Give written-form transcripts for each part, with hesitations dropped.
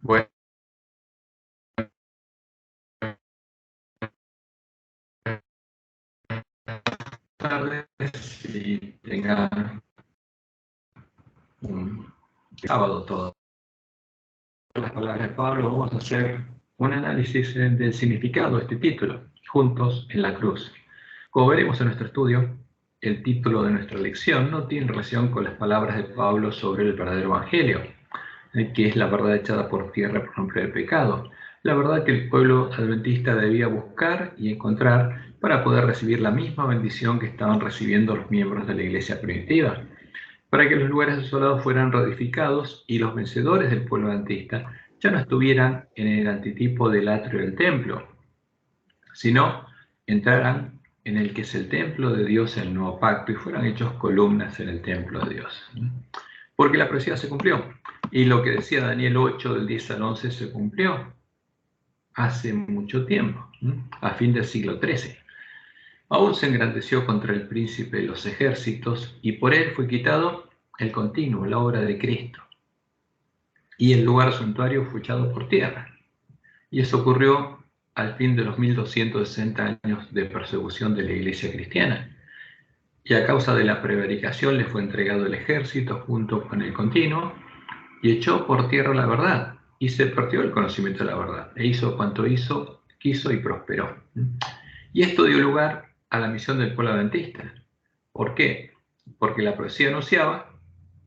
Buenas tardes y tengan un sábado todo. Las palabras de Pablo, vamos a hacer un análisis del significado de este título, Juntos en la Cruz. Como veremos en nuestro estudio, el título de nuestra lección no tiene relación con las palabras de Pablo sobre el verdadero evangelio, que es la verdad echada por tierra por nombre del pecado, la verdad que el pueblo adventista debía buscar y encontrar para poder recibir la misma bendición que estaban recibiendo los miembros de la iglesia primitiva, para que los lugares desolados fueran reedificados y los vencedores del pueblo adventista ya no estuvieran en el antitipo del atrio del templo, sino entraran en el que es el templo de Dios en el nuevo pacto y fueran hechos columnas en el templo de Dios. Porque la profecía se cumplió. Y lo que decía Daniel 8, del 10 al 11, se cumplió hace mucho tiempo, a fin del siglo XIII. Aún se engrandeció contra el príncipe de los ejércitos, y por él fue quitado el continuo, la obra de Cristo. Y el lugar santuario fue echado por tierra. Y eso ocurrió al fin de los 1260 años de persecución de la iglesia cristiana. Y a causa de la prevaricación le fue entregado el ejército junto con el continuo, y echó por tierra la verdad, y se perdió el conocimiento de la verdad, e hizo cuanto quiso y prosperó. Y esto dio lugar a la misión del pueblo adventista. ¿Por qué? Porque la profecía anunciaba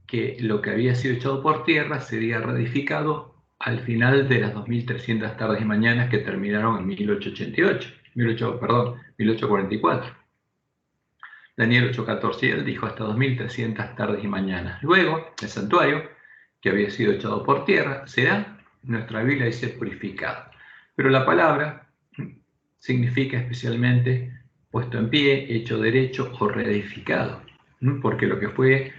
que lo que había sido echado por tierra sería reedificado al final de las 2300 tardes y mañanas que terminaron en 1844. Daniel 8:14, él dijo hasta 2300 tardes y mañanas. Luego, el santuario, que había sido echado por tierra, será, nuestra Biblia dice, purificado. Pero la palabra significa especialmente puesto en pie, hecho derecho o reedificado, porque lo que fue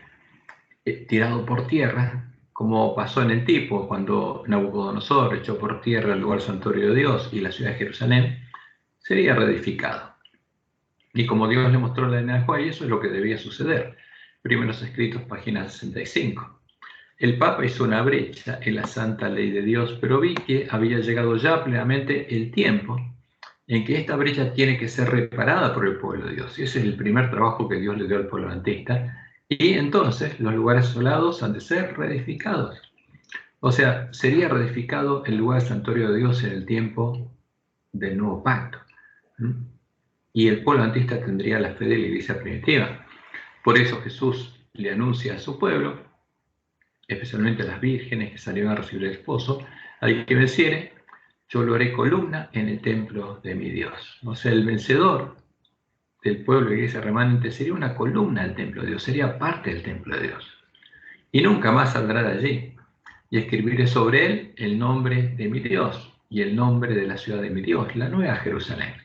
tirado por tierra, como pasó en el tipo, cuando Nabucodonosor echó por tierra el lugar santuario de Dios y la ciudad de Jerusalén, sería reedificado. Y como Dios le mostró la línea de Juárez, eso es lo que debía suceder. Primeros Escritos, página 65. El Papa hizo una brecha en la santa ley de Dios, pero vi que había llegado ya plenamente el tiempo en que esta brecha tiene que ser reparada por el pueblo de Dios. Y ese es el primer trabajo que Dios le dio al pueblo adventista. Y entonces los lugares asolados han de ser reedificados. O sea, sería reedificado el lugar santuario de Dios en el tiempo del nuevo pacto. Y el pueblo adventista tendría la fe de la iglesia primitiva. Por eso Jesús le anuncia a su pueblo, especialmente a las vírgenes que salieron a recibir el esposo, al que venciere, yo lo haré columna en el templo de mi Dios. O sea, el vencedor del pueblo de la iglesia remanente sería una columna del templo de Dios, sería parte del templo de Dios. Y nunca más saldrá de allí. Y escribiré sobre él el nombre de mi Dios y el nombre de la ciudad de mi Dios, la nueva Jerusalén,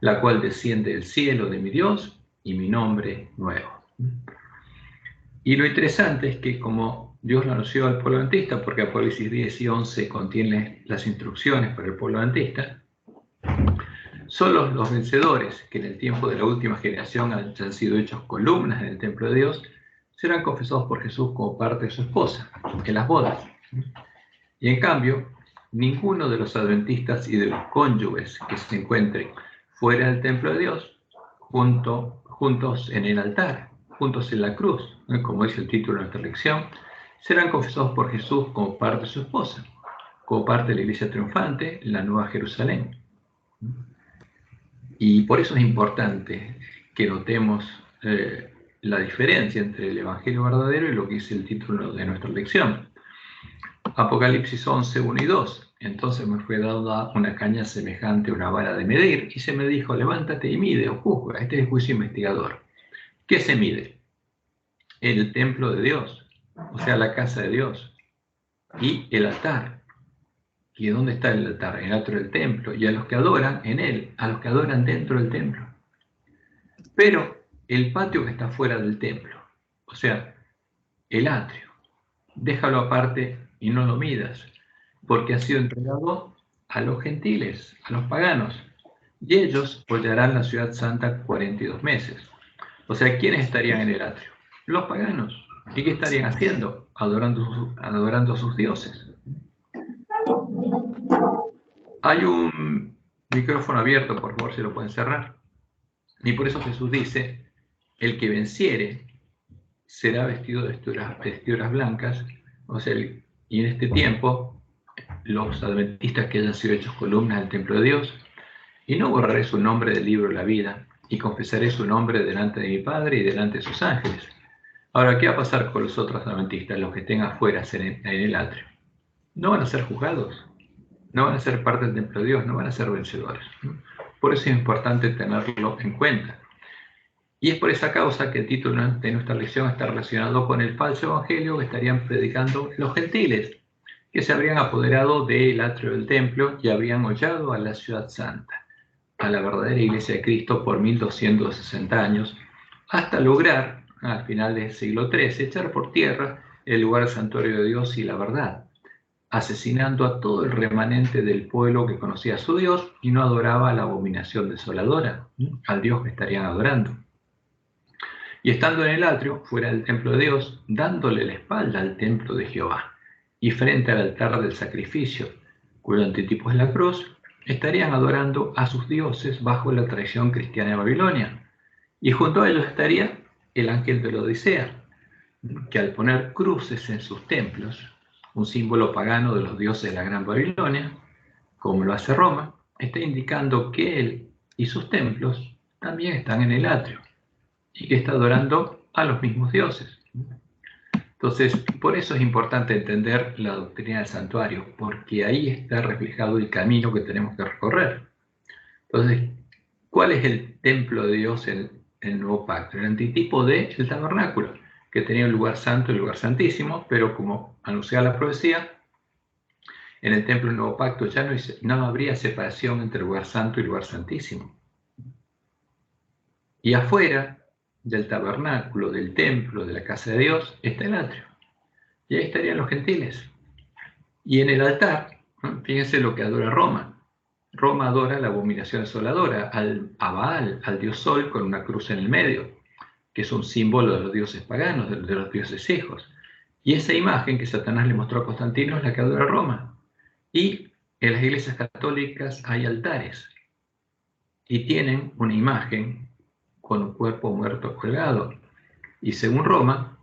la cual desciende del cielo de mi Dios y mi nombre nuevo. Y lo interesante es que como Dios lo anunció al pueblo adventista, porque Apocalipsis 10 y 11 contiene las instrucciones para el pueblo adventista, solo los vencedores, que en el tiempo de la última generación han sido hechos columnas en el templo de Dios, serán confesados por Jesús como parte de su esposa, en las bodas. Y en cambio, ninguno de los adventistas y de los cónyuges que se encuentren fuera del templo de Dios, juntos en el altar, juntos en la cruz, como dice el título de nuestra lección, serán confesados por Jesús como parte de su esposa, como parte de la iglesia triunfante, la Nueva Jerusalén. Y por eso es importante que notemos la diferencia entre el Evangelio verdadero y lo que dice el título de nuestra lección. Apocalipsis 11, 1 y 2. Entonces me fue dada una caña semejante a una vara de medir, y se me dijo, levántate y mide o juzga. Este es el juicio investigador. ¿Qué se mide? El templo de Dios, o sea, la casa de Dios, y el altar. ¿Y dónde está el altar? En el atrio del templo, y a los que adoran en él, a los que adoran dentro del templo. Pero el patio que está fuera del templo, o sea, el atrio, déjalo aparte y no lo midas, porque ha sido entregado a los gentiles, a los paganos, y ellos hollarán la ciudad santa 42 meses. O sea, ¿quiénes estarían en el atrio? Los paganos. ¿Y qué estarían haciendo? Adorando a sus dioses. Hay un micrófono abierto, por favor, si lo pueden cerrar. Y por eso Jesús dice, el que venciere será vestido de vestiduras blancas. O sea, y en este tiempo, los adventistas que hayan sido hechos columnas del templo de Dios, y no borraré su nombre del libro de la vida, y confesaré su nombre delante de mi Padre y delante de sus ángeles. Ahora, ¿qué va a pasar con los otros adventistas, los que estén afuera en el atrio? No van a ser juzgados, no van a ser parte del templo de Dios, no van a ser vencedores. Por eso es importante tenerlo en cuenta. Y es por esa causa que el título de nuestra lección está relacionado con el falso evangelio que estarían predicando los gentiles, que se habrían apoderado del atrio del templo y habrían hollado a la ciudad santa, a la verdadera iglesia de Cristo por 1260 años, hasta lograr, al final del siglo XIII, echar por tierra el lugar santuario de Dios y la verdad, asesinando a todo el remanente del pueblo que conocía a su Dios y no adoraba a la abominación desoladora, al Dios que estarían adorando. Y estando en el atrio, fuera del templo de Dios, dándole la espalda al templo de Jehová, y frente al altar del sacrificio, cuyo antitipo es la cruz, estarían adorando a sus dioses bajo la tradición cristiana de Babilonia. Y junto a ellos estaría el ángel de la Odisea, que al poner cruces en sus templos, un símbolo pagano de los dioses de la Gran Babilonia, como lo hace Roma, está indicando que él y sus templos también están en el atrio y que está adorando a los mismos dioses. Entonces, por eso es importante entender la doctrina del santuario, porque ahí está reflejado el camino que tenemos que recorrer. Entonces, ¿cuál es el templo de Dios en el nuevo pacto? El antitipo del tabernáculo, que tenía un lugar santo y un lugar santísimo, pero como anunciaba la profecía, en el templo del nuevo pacto ya no habría separación entre lugar santo y lugar santísimo. Y afuera del tabernáculo, del templo, de la casa de Dios, está el atrio. Y ahí estarían los gentiles. Y en el altar, fíjense lo que adora Roma. Roma adora la abominación desoladora, a Baal, al dios Sol, con una cruz en el medio, que es un símbolo de los dioses paganos, de los dioses hijos. Y esa imagen que Satanás le mostró a Constantino es la que adora Roma. Y en las iglesias católicas hay altares, y tienen una imagen con un cuerpo muerto colgado. Y según Roma,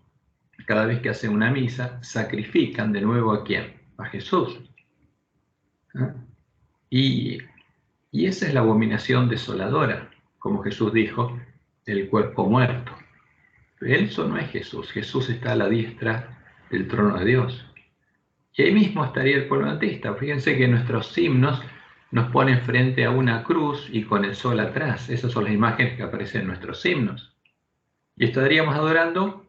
cada vez que hacen una misa, sacrifican de nuevo ¿a quién? A Jesús. Y esa es la abominación desoladora, como Jesús dijo, el cuerpo muerto. Eso no es Jesús. Jesús está a la diestra del trono de Dios. Y ahí mismo estaría el pueblo adventista. Fíjense que nuestros himnos nos ponen frente a una cruz y con el sol atrás. Esas son las imágenes que aparecen en nuestros himnos. Y estaríamos adorando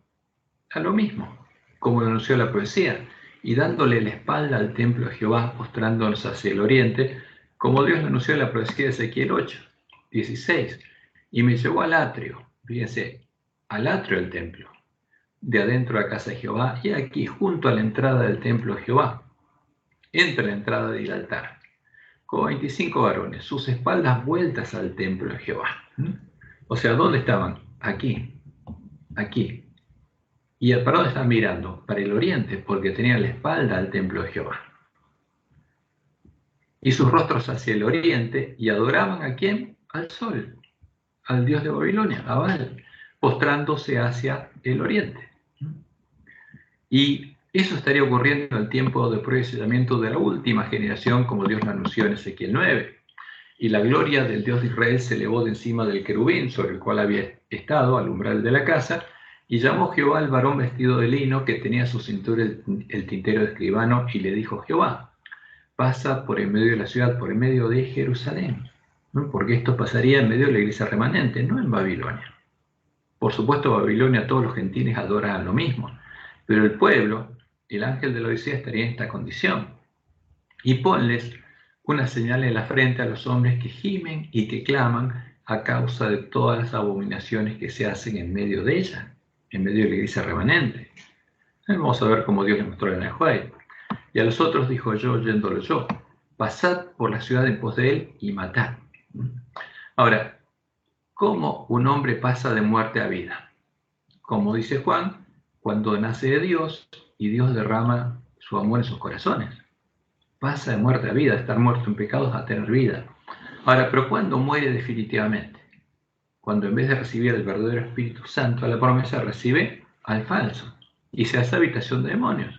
a lo mismo, como lo anunció la profecía, y dándole la espalda al templo de Jehová, postrándonos hacia el oriente, como Dios lo anunció en la profecía de Ezequiel 8, 16. Y me llevó al atrio, fíjense, al atrio del templo, de adentro de la casa de Jehová, y aquí, junto a la entrada del templo de Jehová, entre la entrada del altar, con 25 varones, sus espaldas vueltas al templo de Jehová. O sea, ¿dónde estaban? Aquí, aquí. ¿Y para dónde están mirando? Para el oriente, porque tenían la espalda al templo de Jehová. Y sus rostros hacia el oriente, y adoraban ¿a quién? Al sol, al dios de Babilonia, a Baal, postrándose hacia el oriente. Y eso estaría ocurriendo en el tiempo de prueba y sellamiento de la última generación, como Dios lo anunció en Ezequiel 9. Y la gloria del Dios de Israel se elevó de encima del querubín sobre el cual había estado al umbral de la casa, y llamó Jehová al varón vestido de lino que tenía a su cintura el tintero de escribano, y le dijo Jehová, pasa por en medio de la ciudad, por en medio de Jerusalén, ¿no? Porque esto pasaría en medio de la iglesia remanente, no en Babilonia. Por supuesto, Babilonia, todos los gentiles adoran lo mismo, pero el pueblo, el ángel de la Odisea, estaría en esta condición. Y ponles una señal en la frente a los hombres que gimen y que claman a causa de todas las abominaciones que se hacen en medio de ella, en medio de la iglesia remanente. Vamos a ver cómo Dios le mostró en el juez. Y a los otros dijo yo, oyéndolo yo, pasad por la ciudad en pos de él y matad. Ahora, ¿cómo un hombre pasa de muerte a vida? Como dice Juan, cuando nace de Dios y Dios derrama su amor en sus corazones. pasa de muerte a vida, de estar muerto en pecados a tener vida. Ahora, pero ¿cuándo muere definitivamente? Cuando en vez de recibir el verdadero Espíritu Santo, la promesa recibe al falso y se hace habitación de demonios.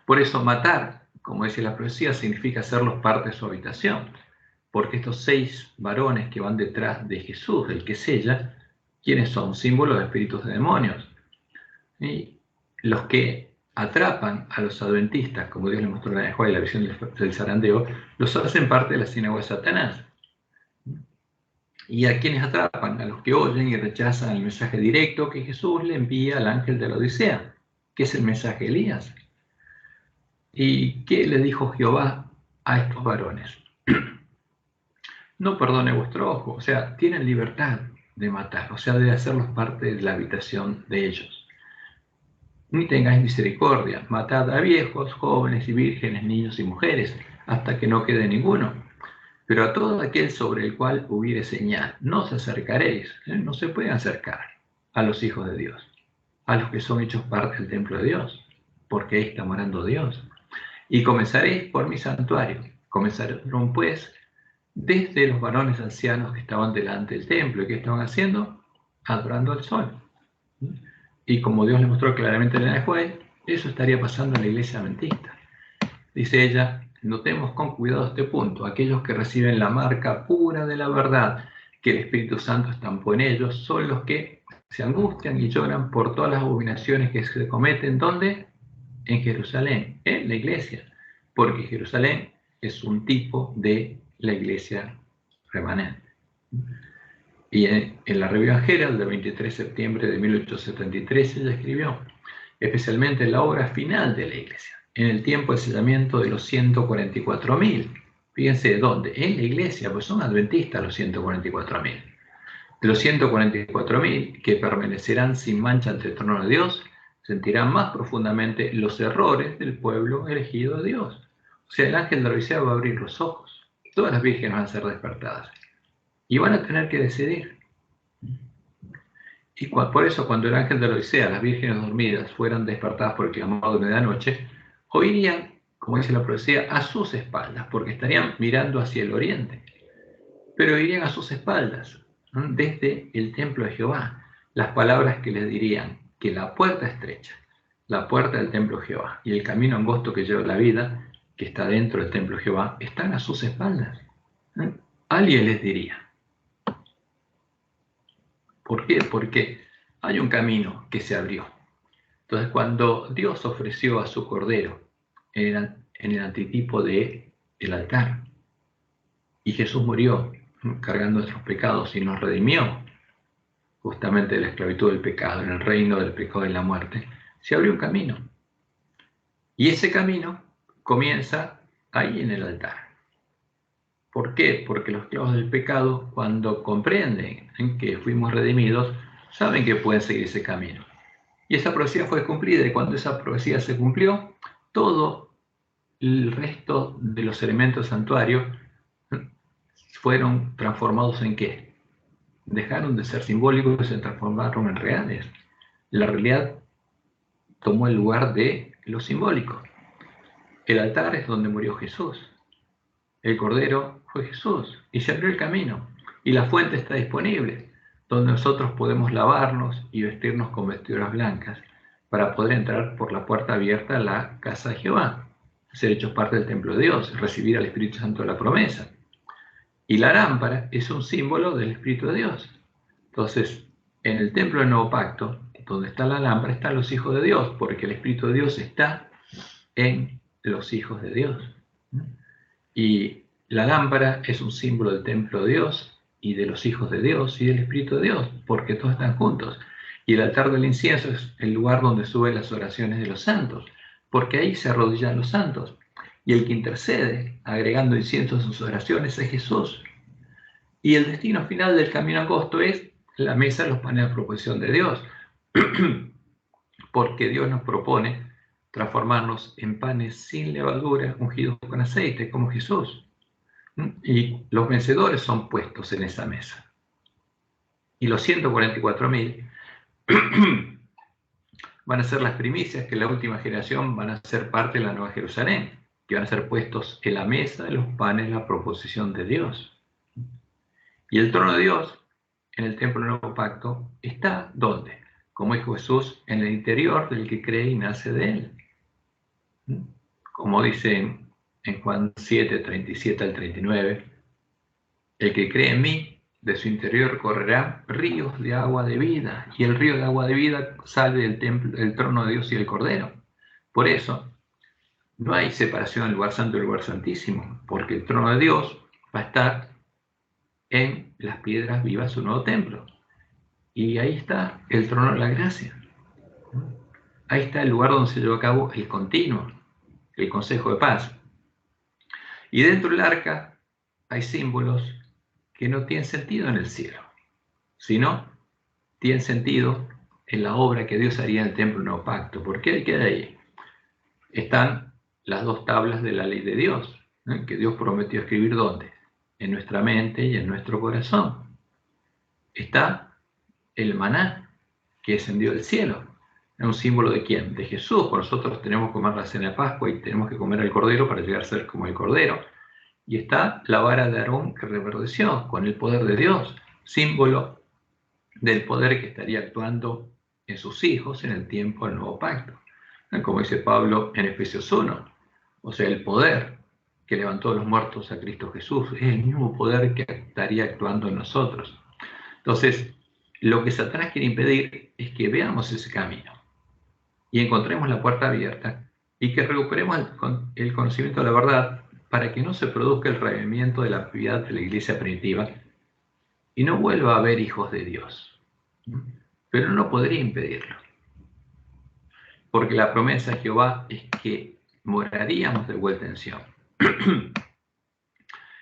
Por eso matar, como dice la profecía, significa hacerlos parte de su habitación, porque estos 6 varones que van detrás de Jesús, el que sella, ¿quiénes son? Símbolos de espíritus de demonios. Y los que atrapan a los adventistas, como Dios les mostró en la la visión del zarandeo, los hacen parte de la sinagoga de Satanás. ¿Y a quienes atrapan? A los que oyen y rechazan el mensaje directo que Jesús le envía al ángel de la Odisea, que es el mensaje de Elías. ¿Y qué le dijo Jehová a estos varones? No perdone vuestro ojo, o sea, tienen libertad de matar, o sea, de hacerlos parte de la habitación de ellos. Ni tengáis misericordia, matad a viejos, jóvenes y vírgenes, niños y mujeres, hasta que no quede ninguno. Pero a todo aquel sobre el cual hubiere señal, no os acercaréis, no se pueden acercar a los hijos de Dios, a los que son hechos parte del templo de Dios, porque ahí está morando Dios. Y comenzaréis por mi santuario. Comenzaron pues desde los varones ancianos que estaban delante del templo. ¿Y qué estaban haciendo? Adorando al sol. Y como Dios le mostró claramente en el juez, eso estaría pasando en la iglesia adventista. Dice ella, notemos con cuidado este punto. Aquellos que reciben la marca pura de la verdad que el Espíritu Santo estampó en ellos son los que se angustian y lloran por todas las abominaciones que se cometen. ¿Dónde? En Jerusalén, en la iglesia. Porque Jerusalén es un tipo de la iglesia remanente. Y en la revista Herald del 23 de septiembre de 1873 ella escribió, especialmente en la obra final de la iglesia, en el tiempo de sellamiento de los 144.000. Fíjense de dónde, en la iglesia, pues son adventistas los 144.000. De los 144.000 que permanecerán sin mancha ante el trono de Dios, sentirán más profundamente los errores del pueblo elegido de Dios. O sea, el ángel de la Odisea va a abrir los ojos. Todas las vírgenes van a ser despertadas. Y van a tener que decidir. Y por eso cuando el ángel de la Odisea, las vírgenes dormidas, fueran despertadas por el clamor de medianoche, oirían, como dice la profecía, a sus espaldas, porque estarían mirando hacia el oriente. Pero oirían a sus espaldas, desde el templo de Jehová, las palabras que les dirían que la puerta estrecha, la puerta del templo de Jehová y el camino angosto que lleva la vida, que está dentro del templo de Jehová, están a sus espaldas. Alguien les diría. ¿Por qué? Porque hay un camino que se abrió. Entonces, cuando Dios ofreció a su Cordero en el antitipo del altar, y Jesús murió cargando nuestros pecados y nos redimió justamente de la esclavitud del pecado, en el reino del pecado y la muerte, se abrió un camino. Y ese camino comienza ahí en el altar. ¿Por qué? Porque los esclavos del pecado, cuando comprenden que fuimos redimidos, saben que pueden seguir ese camino. Y esa profecía fue cumplida, y cuando esa profecía se cumplió, todo el resto de los elementos del santuario fueron transformados en ¿qué? Dejaron de ser simbólicos y se transformaron en reales. La realidad tomó el lugar de lo simbólico. El altar es donde murió Jesús. El Cordero fue Jesús y se abrió el camino. Y la fuente está disponible, donde nosotros podemos lavarnos y vestirnos con vestiduras blancas para poder entrar por la puerta abierta a la casa de Jehová, ser hechos parte del templo de Dios, recibir al Espíritu Santo de la promesa. Y la lámpara es un símbolo del Espíritu de Dios. Entonces, en el templo del Nuevo Pacto, donde está la lámpara, están los hijos de Dios, porque el Espíritu de Dios está en los hijos de Dios. Y la lámpara es un símbolo del templo de Dios y de los hijos de Dios y del Espíritu de Dios, porque todos están juntos. Y el altar del incienso es el lugar donde suben las oraciones de los santos, porque ahí se arrodillan los santos. Y el que intercede, agregando incienso a sus oraciones, es Jesús. Y el destino final del camino angosto es la mesa de los panes de proposición de Dios, porque Dios nos propone transformarnos en panes sin levadura, ungidos con aceite, como Jesús. Y los vencedores son puestos en esa mesa. Y los 144.000 van a ser las primicias que la última generación van a ser parte de la Nueva Jerusalén. que van a ser puestos en la mesa de los panes, la proposición de Dios. Y el trono de Dios, en el templo del nuevo pacto, está ¿dónde? Como dijo Jesús, en el interior del que cree y nace de él. Como dice en Juan 7, 37 al 39, el que cree en mí, de su interior correrán ríos de agua de vida, y el río de agua de vida sale del templo, del trono de Dios y del Cordero. Por eso, no hay separación del lugar santo y del lugar santísimo, porque el trono de Dios va a estar en las piedras vivas, su nuevo templo. Y ahí está el trono de la gracia. Ahí está el lugar donde se llevó a cabo el continuo, el consejo de paz. Y dentro del arca hay símbolos que no tienen sentido en el cielo, sino tienen sentido en la obra que Dios haría en el templo nuevo pacto. ¿Por qué queda ahí? Están las dos tablas de la ley de Dios, ¿no? Que Dios prometió escribir ¿dónde? En nuestra mente y en nuestro corazón. Está el maná que descendió del cielo. ¿Es un símbolo de quién? De Jesús. Por nosotros tenemos que comer la cena de Pascua y tenemos que comer el cordero para llegar a ser como el cordero. Y está la vara de Aarón que reverdeció con el poder de Dios, símbolo del poder que estaría actuando en sus hijos en el tiempo del nuevo pacto. Como dice Pablo en Efesios 1, o sea, el poder que levantó de los muertos a Cristo Jesús es el mismo poder que estaría actuando en nosotros. Entonces, lo que Satanás quiere impedir es que veamos ese camino y encontremos la puerta abierta y que recuperemos el conocimiento de la verdad para que no se produzca el revivimiento de la piedad de la iglesia primitiva y no vuelva a haber hijos de Dios. Pero no podría impedirlo, porque la promesa de Jehová es que moraríamos de vuelta en Sion.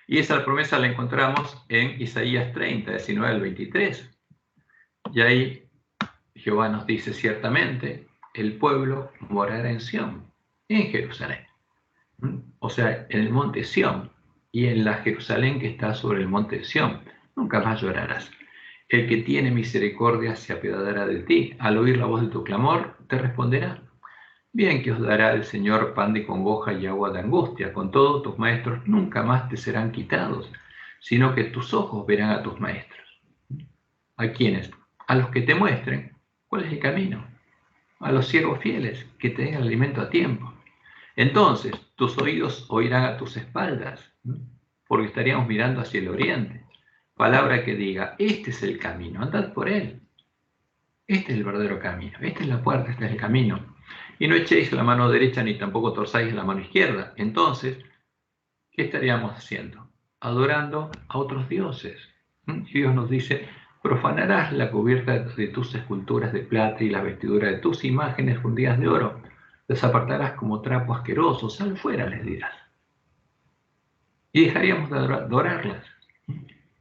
Y esa promesa la encontramos en Isaías 30, 19 al 23. Y ahí Jehová nos dice ciertamente, el pueblo morará en Sion, en Jerusalén. O sea, en el monte Sión y en la Jerusalén que está sobre el monte Sión. Nunca más llorarás. El que tiene misericordia se apiadará de ti. Al oír la voz de tu clamor, te responderá. Bien que os dará el Señor pan de congoja y agua de angustia. Con todo, tus maestros nunca más te serán quitados, sino que tus ojos verán a tus maestros. ¿A quiénes? A los que te muestren cuál es el camino. A los siervos fieles que te den el alimento a tiempo. Entonces, tus oídos oirán a tus espaldas, porque estaríamos mirando hacia el oriente. Palabra que diga, este es el camino, andad por él. Este es el verdadero camino, esta es la puerta, este es el camino. Y no echéis la mano derecha ni tampoco torzáis la mano izquierda. Entonces, ¿qué estaríamos haciendo? Adorando a otros dioses. Y Dios nos dice, profanarás la cubierta de tus esculturas de plata y la vestidura de tus imágenes fundidas de oro. Les apartarás como trapo asqueroso, sal fuera, les dirás. Y dejaríamos de adorarlas.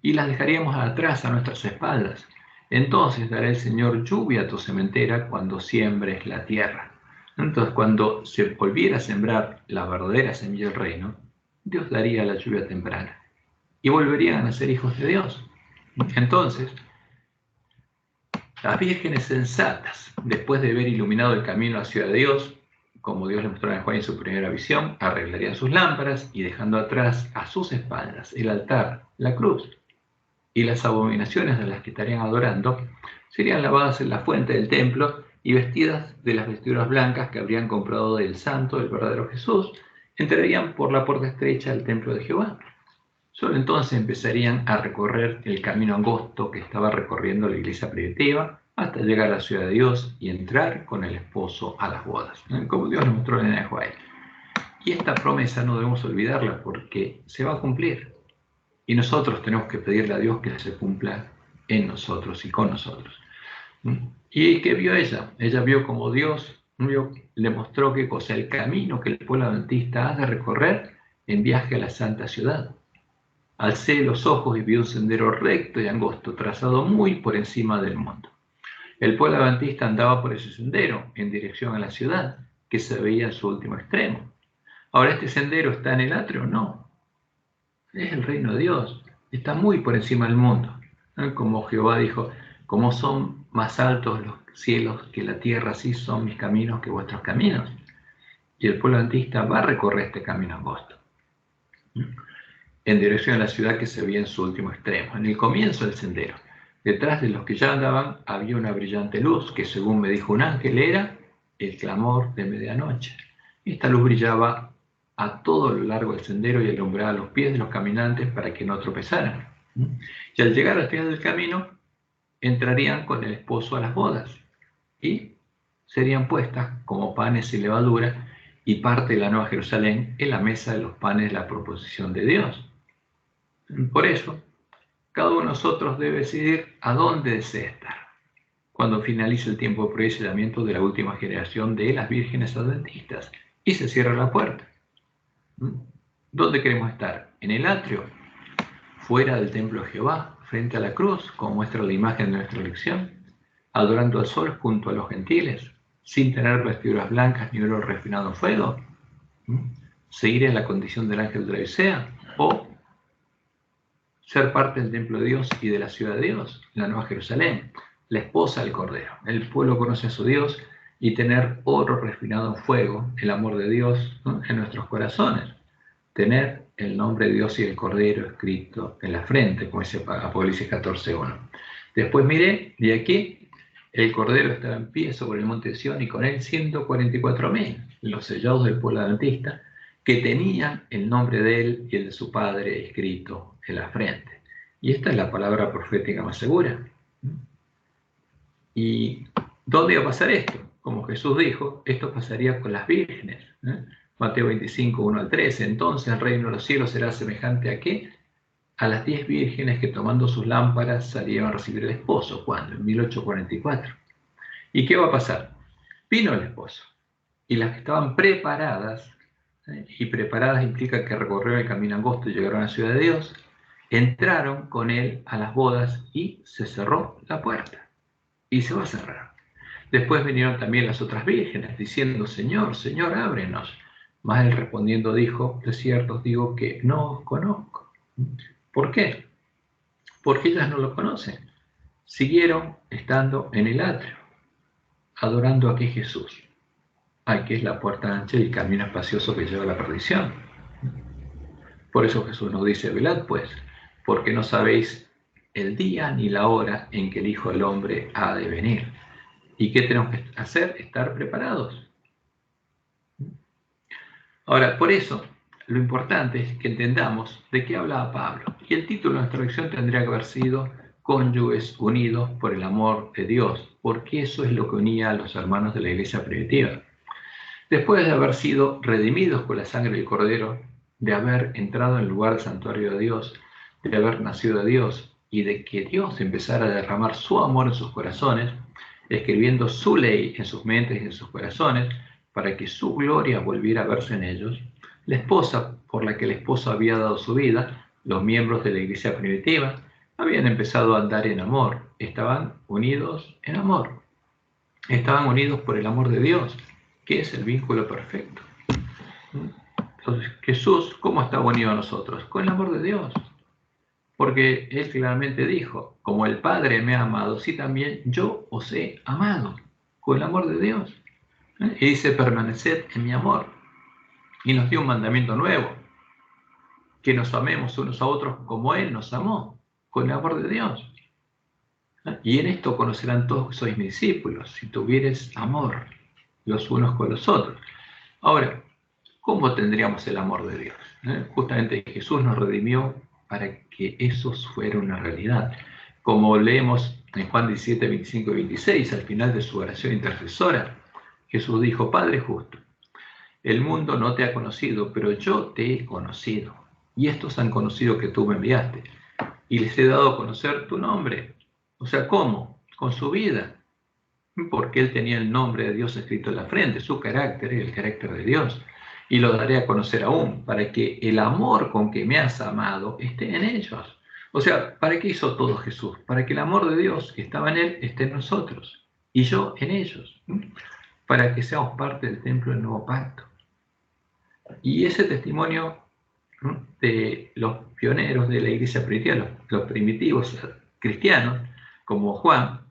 Y las dejaríamos atrás a nuestras espaldas. Entonces dará el Señor lluvia a tu sementera cuando siembres la tierra. Entonces, cuando se volviera a sembrar la verdadera semilla del reino, Dios daría la lluvia temprana. Y volverían a ser hijos de Dios. Entonces, las vírgenes sensatas, después de haber iluminado el camino hacia Dios, como Dios le mostró a Juan en su primera visión, arreglarían sus lámparas y dejando atrás a sus espaldas el altar, la cruz y las abominaciones de las que estarían adorando, serían lavadas en la fuente del templo y vestidas de las vestiduras blancas que habrían comprado del santo, del verdadero Jesús, entrarían por la puerta estrecha del templo de Jehová. Solo entonces empezarían a recorrer el camino angosto que estaba recorriendo la iglesia primitiva hasta llegar a la ciudad de Dios y entrar con el esposo a las bodas, como Dios nos mostró en Joel. Y esta promesa no debemos olvidarla porque se va a cumplir. Y nosotros tenemos que pedirle a Dios que se cumpla en nosotros y con nosotros. ¿Y qué vio ella? Ella vio como Dios le mostró qué cosa, el camino que el pueblo adventista ha de recorrer en viaje a la santa ciudad. Alcé los ojos y vi un sendero recto y angosto, trazado muy por encima del mundo. El pueblo adventista andaba por ese sendero en dirección a la ciudad, que se veía en su último extremo. Ahora, ¿este sendero está en el atrio? No. Es el reino de Dios. Está muy por encima del mundo. Como Jehová dijo, como son más altos los cielos que la tierra, así son mis caminos que vuestros caminos. y el pueblo adventista va a recorrer este camino angosto en dirección a la ciudad que se veía en su último extremo. En el comienzo del sendero, detrás de los que ya andaban, había una brillante luz que, según me dijo un ángel, era el clamor de medianoche. Esta luz brillaba a todo lo largo del sendero y alumbraba los pies de los caminantes para que no tropezaran. Y al llegar al final del camino, entrarían con el esposo a las bodas y serían puestas como panes y levadura y parte de la Nueva Jerusalén en la mesa de los panes de la proposición de Dios. Por eso, cada uno de nosotros debe decidir a dónde desea estar cuando finalice el tiempo de prueba y sellamiento de la última generación de las vírgenes adventistas y se cierra la puerta. ¿Dónde queremos estar? ¿En el atrio? ¿Fuera del templo de Jehová? ¿Frente a la cruz, como muestra la imagen de nuestra elección? ¿Adorando al sol junto a los gentiles? ¿Sin tener vestiduras blancas ni oro refinado en fuego? ¿Seguir en la condición del ángel de la Odisea? ¿O ser parte del templo de Dios y de la ciudad de Dios, la Nueva Jerusalén, la esposa del Cordero? El pueblo conoce a su Dios y tener oro refinado en fuego, el amor de Dios, ¿no?, en nuestros corazones. Tener el nombre de Dios y el Cordero escrito en la frente, como dice Apocalipsis 14:1. Después miré, y aquí el Cordero estaba en pie sobre el monte de Sión y con él 144.000, los sellados del pueblo adventista, que tenían el nombre de él y el de su padre escrito en la frente. Y esta es la palabra profética más segura. ¿Y dónde iba a pasar esto? Como Jesús dijo, esto pasaría con las vírgenes. Mateo 25, 1 al 13. Entonces el reino de los cielos será semejante a ¿qué? A las 10 vírgenes que tomando sus lámparas salieron a recibir el esposo. ¿Cuándo? En 1844. ¿Y qué va a pasar? Vino el esposo. Y las que estaban preparadas, y preparadas implica que recorrieron el camino angosto y llegaron a la ciudad de Dios, entraron con él a las bodas y se cerró la puerta. Y se va a cerrar. Después vinieron también las otras vírgenes diciendo, Señor, Señor, ábrenos. Mas él respondiendo dijo, de cierto os digo que no os conozco. ¿Por qué? Porque ellas no lo conocen. Siguieron estando en el atrio, adorando a aquel Jesús, al que es la puerta ancha y el camino espacioso que lleva a la perdición. Por eso Jesús nos dice, velad pues, porque no sabéis el día ni la hora en que el Hijo del Hombre ha de venir. ¿Y qué tenemos que hacer? Estar preparados. Ahora, por eso, lo importante es que entendamos de qué hablaba Pablo. Y el título de nuestra lección tendría que haber sido Cónyuges unidos por el amor de Dios, porque eso es lo que unía a los hermanos de la iglesia primitiva. Después de haber sido redimidos con la sangre del Cordero, de haber entrado en el lugar del santuario de Dios, de haber nacido de Dios y de que Dios empezara a derramar su amor en sus corazones, escribiendo su ley en sus mentes y en sus corazones, para que su gloria volviera a verse en ellos, la esposa por la que el esposo había dado su vida, los miembros de la iglesia primitiva, habían empezado a andar en amor, estaban unidos en amor, estaban unidos por el amor de Dios, que es el vínculo perfecto. Entonces, Jesús, ¿cómo está unido a nosotros? Con el amor de Dios. Porque Él claramente dijo, como el Padre me ha amado, sí también yo os he amado, con el amor de Dios. Y dice, permaneced en mi amor. Y nos dio un mandamiento nuevo, que nos amemos unos a otros como Él nos amó, con el amor de Dios. Y en esto conocerán todos que sois mis discípulos, si tuvieres amor los unos con los otros. Ahora, ¿cómo tendríamos el amor de Dios? Justamente Jesús nos redimió para que eso fuera una realidad. Como leemos en Juan 17, 25 y 26, al final de su oración intercesora, Jesús dijo, Padre justo, el mundo no te ha conocido, pero yo te he conocido. Y estos han conocido que tú me enviaste. Y les he dado a conocer tu nombre. O sea, ¿cómo? Con su vida. Porque Él tenía el nombre de Dios escrito en la frente, su carácter y el carácter de Dios. Y lo daré a conocer aún, para que el amor con que me has amado esté en ellos. O sea, ¿para qué hizo todo Jesús? Para que el amor de Dios que estaba en Él esté en nosotros, y yo en ellos, para que seamos parte del templo del nuevo pacto. Y ese testimonio de los pioneros de la iglesia primitiva, los primitivos cristianos, como Juan,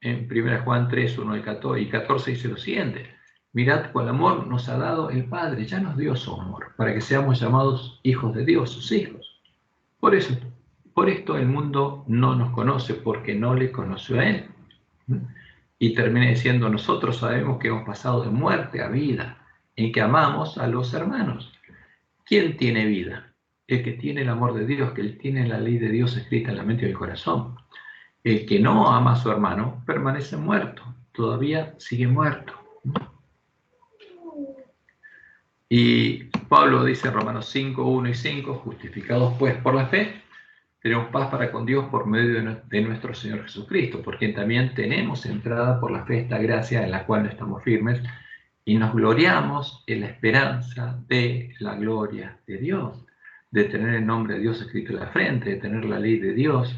en 1 Juan 3, 1 y 14 dice lo siguiente, Mirad cuál amor nos ha dado el Padre, ya nos dio su amor, para que seamos llamados hijos de Dios, sus hijos. Por esto el mundo no nos conoce, porque no le conoció a Él. Y termina diciendo, nosotros sabemos que hemos pasado de muerte a vida, en que amamos a los hermanos. ¿Quién tiene vida? El que tiene el amor de Dios, que él tiene la ley de Dios escrita en la mente y el corazón. El que no ama a su hermano permanece muerto, todavía sigue muerto. Y Pablo dice en Romanos 5, 1 y 5, justificados pues por la fe, tenemos paz para con Dios por medio de nuestro Señor Jesucristo, porque también tenemos entrada por la fe esta gracia en la cual no estamos firmes, y nos gloriamos en la esperanza de la gloria de Dios, de tener el nombre de Dios escrito en la frente, de tener la ley de Dios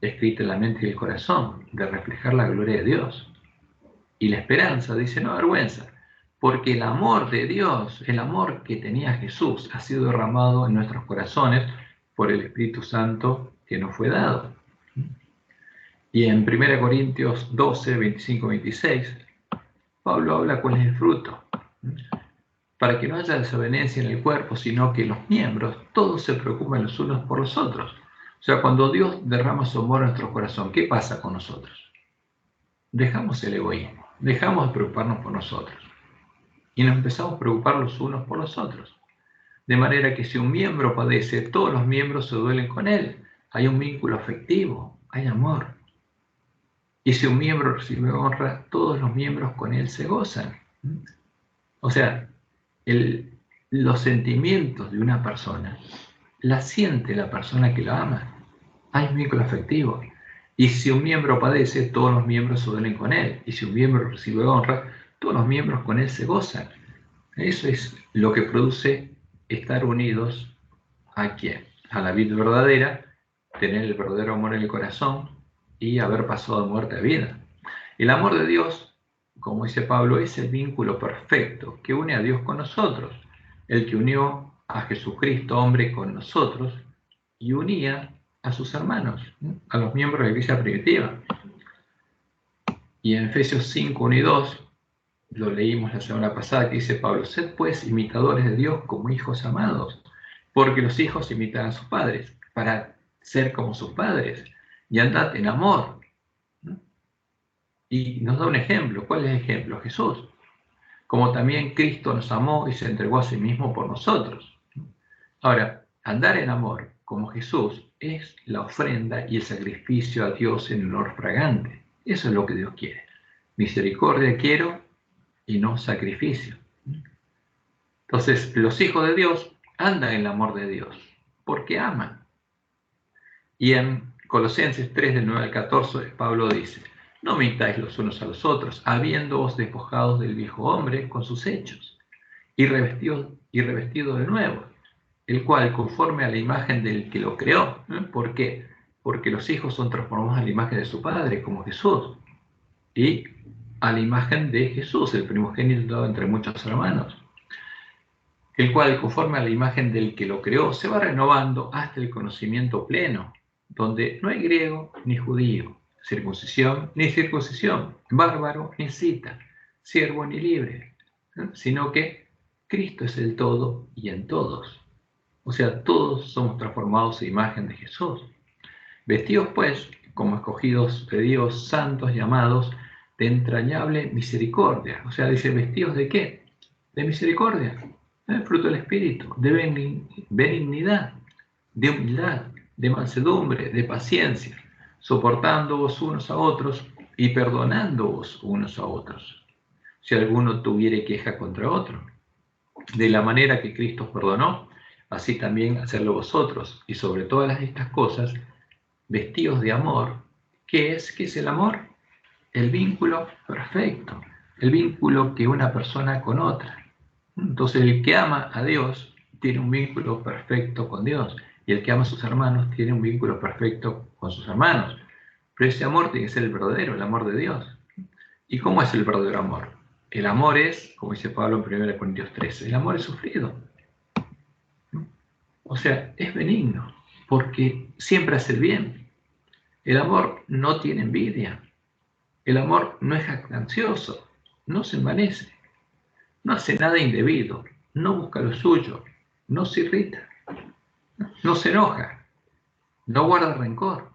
escrita en la mente y el corazón, de reflejar la gloria de Dios. Y la esperanza, dice, no avergüenza, porque el amor de Dios, el amor que tenía Jesús, ha sido derramado en nuestros corazones por el Espíritu Santo que nos fue dado. Y en 1 Corintios 12, 25, 26, Pablo habla cuál es el fruto. Para que no haya desavenencia en el cuerpo, sino que los miembros todos se preocupen los unos por los otros. O sea, cuando Dios derrama su amor en nuestro corazón, ¿qué pasa con nosotros? Dejamos el egoísmo, dejamos de preocuparnos por nosotros y nos empezamos a preocupar los unos por los otros. De manera que si un miembro padece, todos los miembros se duelen con él. Hay un vínculo afectivo, hay amor. Y si un miembro recibe honra, todos los miembros con él se gozan. O sea, los sentimientos de una persona la siente la persona que la ama. Hay un vínculo afectivo. Y si un miembro padece, todos los miembros se duelen con él. Y si un miembro recibe honra, todos los miembros con él se gozan. Eso es lo que produce estar unidos ¿a quién? A la vida verdadera, tener el verdadero amor en el corazón y haber pasado de muerte a vida. El amor de Dios, como dice Pablo, es el vínculo perfecto que une a Dios con nosotros, el que unió a Jesucristo, hombre, con nosotros y unía a sus hermanos, a los miembros de la iglesia primitiva. Y en Efesios 5, 1 y 2, lo leímos la semana pasada, que dice Pablo, sed pues imitadores de Dios como hijos amados, porque los hijos imitan a sus padres, para ser como sus padres, y andad en amor. Y nos da un ejemplo. ¿Cuál es el ejemplo? Jesús. Como también Cristo nos amó y se entregó a sí mismo por nosotros. Ahora, andar en amor como Jesús es la ofrenda y el sacrificio a Dios en olor fragante. Eso es lo que Dios quiere. Misericordia quiero y no sacrificio. Entonces, los hijos de Dios andan en el amor de Dios, porque aman. Y en Colosenses 3, del 9 al 14, Pablo dice, no mintáis los unos a los otros, habiéndoos despojados del viejo hombre con sus hechos, y revestido de nuevo, el cual conforme a la imagen del que lo creó. ¿Por qué? Porque los hijos son transformados a la imagen de su Padre, como Jesús, y a la imagen de Jesús, el primogénito entre muchos hermanos, el cual, conforme a la imagen del que lo creó, se va renovando hasta el conocimiento pleno, donde no hay griego ni judío, circuncisión ni circuncisión, bárbaro ni cita, siervo ni libre, sino que Cristo es el todo y en todos. O sea, todos somos transformados a imagen de Jesús. Vestidos, pues, como escogidos de Dios, santos y amados, de entrañable misericordia. O sea, dice, ¿vestidos de qué? De misericordia. El fruto del Espíritu, de benignidad, de humildad, de mansedumbre, de paciencia, soportándoos unos a otros y perdonándoos unos a otros, si alguno tuviere queja contra otro. De la manera que Cristo os perdonó, así también hacerlo vosotros, y sobre todas estas cosas, vestidos de amor. ¿Qué es el amor? El vínculo perfecto, el vínculo que una persona con otra. Entonces el que ama a Dios tiene un vínculo perfecto con Dios, y el que ama a sus hermanos tiene un vínculo perfecto con sus hermanos. Pero ese amor tiene que ser el verdadero, el amor de Dios. ¿Y cómo es el verdadero amor? El amor es, como dice Pablo en 1 Corintios 13, el amor es sufrido. O sea, es benigno, porque siempre hace el bien. El amor no tiene envidia. El amor no es jactancioso, no se envanece, no hace nada indebido, no busca lo suyo, no se irrita, no se enoja, no guarda rencor,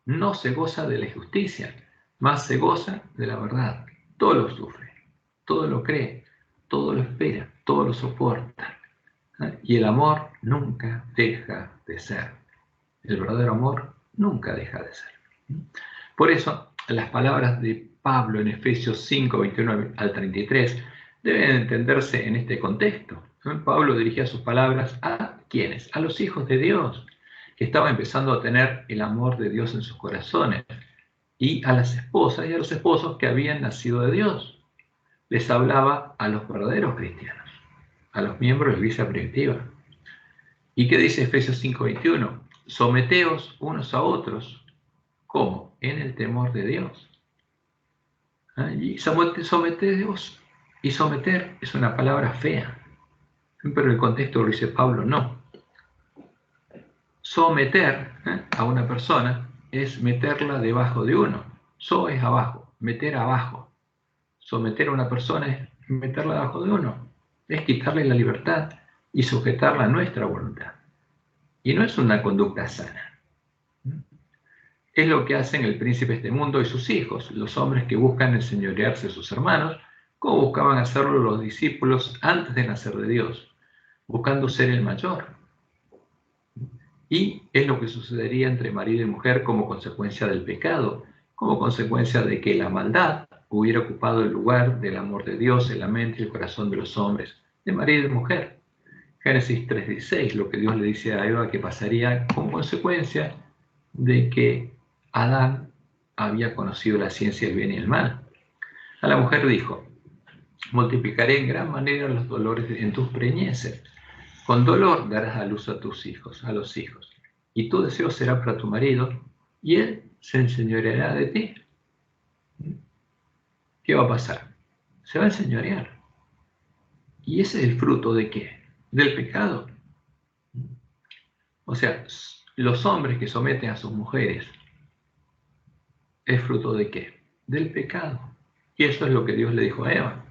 no se goza de la injusticia, más se goza de la verdad. Todo lo sufre, todo lo cree, todo lo espera, todo lo soporta. Y el amor nunca deja de ser. El verdadero amor nunca deja de ser. Por eso, las palabras de Pablo en Efesios 5, 21 al 33 deben entenderse en este contexto. Pablo dirigía sus palabras a ¿quiénes? A los hijos de Dios, que estaban empezando a tener el amor de Dios en sus corazones, y a las esposas y a los esposos que habían nacido de Dios. Les hablaba a los verdaderos cristianos, a los miembros de la iglesia primitiva. ¿Y qué dice Efesios 5:21? Someteos unos a otros, ¿cómo? En el temor de Dios. Y someteos y someter es una palabra fea, pero el contexto lo dice Pablo, no. Someter a una persona es meterla debajo de uno. So es abajo, meter abajo. Someter a una persona es meterla debajo de uno, es quitarle la libertad y sujetarla a nuestra voluntad. Y no es una conducta sana. Es lo que hacen el príncipe de este mundo y sus hijos, los hombres que buscan enseñorearse de sus hermanos, como buscaban hacerlo los discípulos antes de nacer de Dios, buscando ser el mayor. Y es lo que sucedería entre marido y mujer como consecuencia del pecado, como consecuencia de que la maldad hubiera ocupado el lugar del amor de Dios en la mente y el corazón de los hombres, de marido y mujer. Génesis 3:16, lo que Dios le dice a Eva que pasaría como consecuencia de que Adán había conocido la ciencia del bien y el mal. A la mujer dijo, multiplicaré en gran manera los dolores en tus preñeces. Con dolor darás a luz a tus hijos, a los hijos. Y tu deseo será para tu marido, y él se enseñoreará de ti. ¿Qué va a pasar? Se va a enseñorear. ¿Y ese es el fruto de qué? Del pecado. O sea, los hombres que someten a sus mujeres, ¿es fruto de qué? Del pecado. Y eso es lo que Dios le dijo a Eva.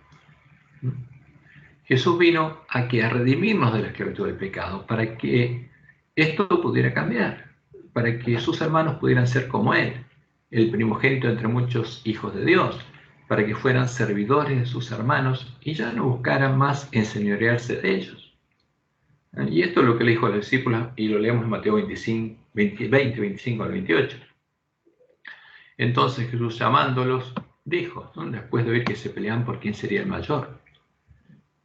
Jesús vino a redimirnos de la esclavitud del pecado, para que esto pudiera cambiar, para que sus hermanos pudieran ser como Él, el primogénito entre muchos hijos de Dios, para que fueran servidores de sus hermanos y ya no buscaran más enseñorearse de ellos. Y esto es lo que le dijo a los discípulos, y lo leemos en Mateo 20, 25 al 28. Entonces Jesús, llamándolos, dijo, después de oír que se peleaban por quién sería el mayor,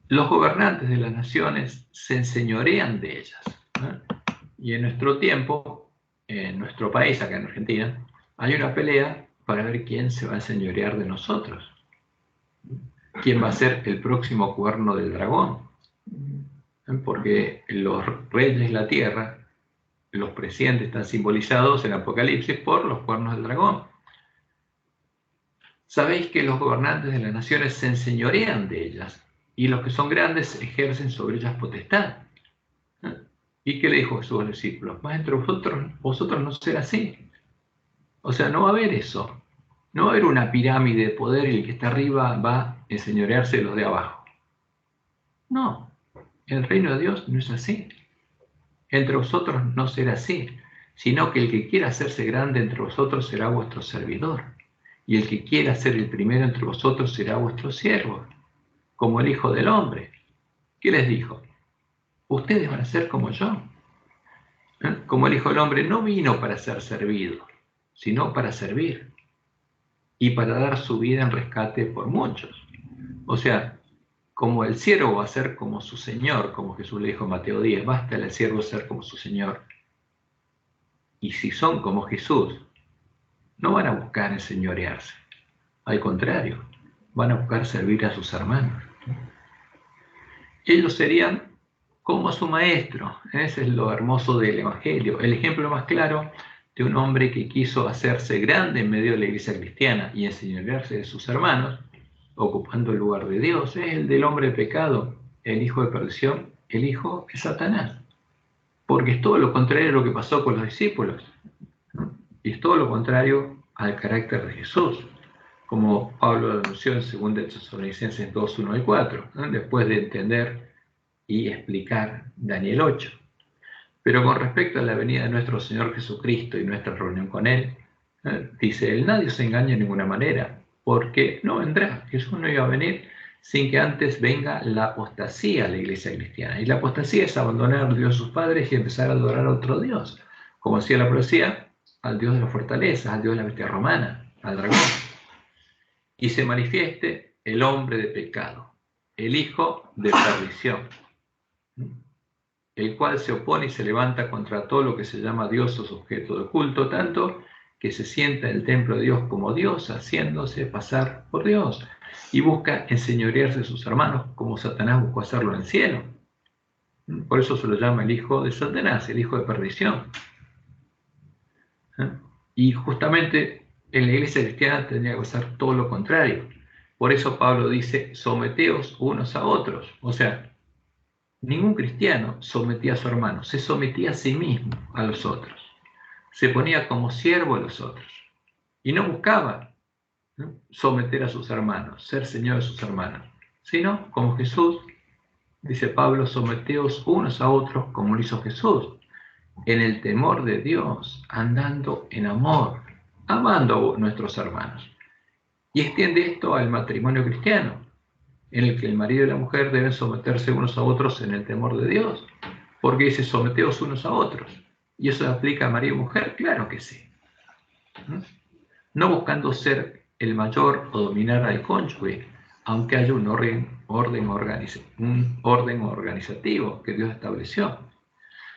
los gobernantes de las naciones se enseñorean de ellas. Y en nuestro tiempo, en nuestro país, acá en Argentina, hay una pelea para ver quién se va a enseñorear de nosotros. ¿Quién va a ser el próximo cuerno del dragón? Porque los reyes de la tierra, los presidentes están simbolizados en Apocalipsis por los cuernos del dragón. Sabéis que los gobernantes de las naciones se enseñorean de ellas, y los que son grandes ejercen sobre ellas potestad. ¿Y qué le dijo Jesús a los discípulos? Más entre vosotros no será así. O sea, no va a haber eso. No va a haber una pirámide de poder y el que está arriba va a enseñorearse de los de abajo. No, el reino de Dios no es así. Entre vosotros no será así, sino que el que quiera hacerse grande entre vosotros será vuestro servidor, y el que quiera ser el primero entre vosotros será vuestro siervo, como el Hijo del Hombre. ¿Qué les dijo? Ustedes van a ser como yo. Como el Hijo del Hombre no vino para ser servido, sino para servir y para dar su vida en rescate por muchos. O sea, como el siervo va a ser como su Señor, como Jesús le dijo en Mateo 10, basta al siervo ser como su Señor. Y si son como Jesús, no van a buscar enseñorearse. Al contrario, van a buscar servir a sus hermanos. Ellos serían como su maestro. Ese es lo hermoso del Evangelio. El ejemplo más claro de un hombre que quiso hacerse grande en medio de la iglesia cristiana y enseñorearse de sus hermanos, ocupando el lugar de Dios, es el del hombre de pecado, el hijo de perdición, el hijo de Satanás. Porque es todo lo contrario a lo que pasó con los discípulos. Y es todo lo contrario al carácter de Jesús. como Pablo lo anunció en 2 Tesalonicenses 2, 1 y 4, ¿no? Después de entender y explicar Daniel 8. Pero con respecto a la venida de nuestro Señor Jesucristo y nuestra reunión con Él, dice él, nadie se engaña de ninguna manera, porque no vendrá. Jesús no iba a venir sin que antes venga la apostasía a la iglesia cristiana. Y la apostasía es abandonar a Dios sus padres y empezar a adorar a otro Dios. Como decía la profecía, al Dios de las fortalezas, al Dios de la bestia romana, al dragón. Y se manifieste el hombre de pecado, el hijo de perdición, el cual se opone y se levanta contra todo lo que se llama Dios o su objeto de culto, tanto que se sienta en el templo de Dios como Dios, haciéndose pasar por Dios, y busca enseñorearse de sus hermanos como Satanás buscó hacerlo en el cielo. Por eso se lo llama el hijo de Satanás, el hijo de perdición. Y justamente en la iglesia cristiana tendría que pasar todo lo contrario. Por eso Pablo dice, someteos unos a otros. O sea, ningún cristiano sometía a su hermano, se sometía a sí mismo a los otros. Se ponía como siervo a los otros. Y no buscaba, ¿no?, someter a sus hermanos, ser señor de sus hermanos, sino como Jesús, dice Pablo, someteos unos a otros como lo hizo Jesús, en el temor de Dios, andando en amor, amando a nuestros hermanos. Y extiende esto al matrimonio cristiano, en el que el marido y la mujer deben someterse unos a otros en el temor de Dios, porque dice someteos unos a otros. ¿Y eso aplica a marido y mujer? Claro que sí. No buscando ser el mayor o dominar al cónyuge, aunque haya un orden organizativo que Dios estableció.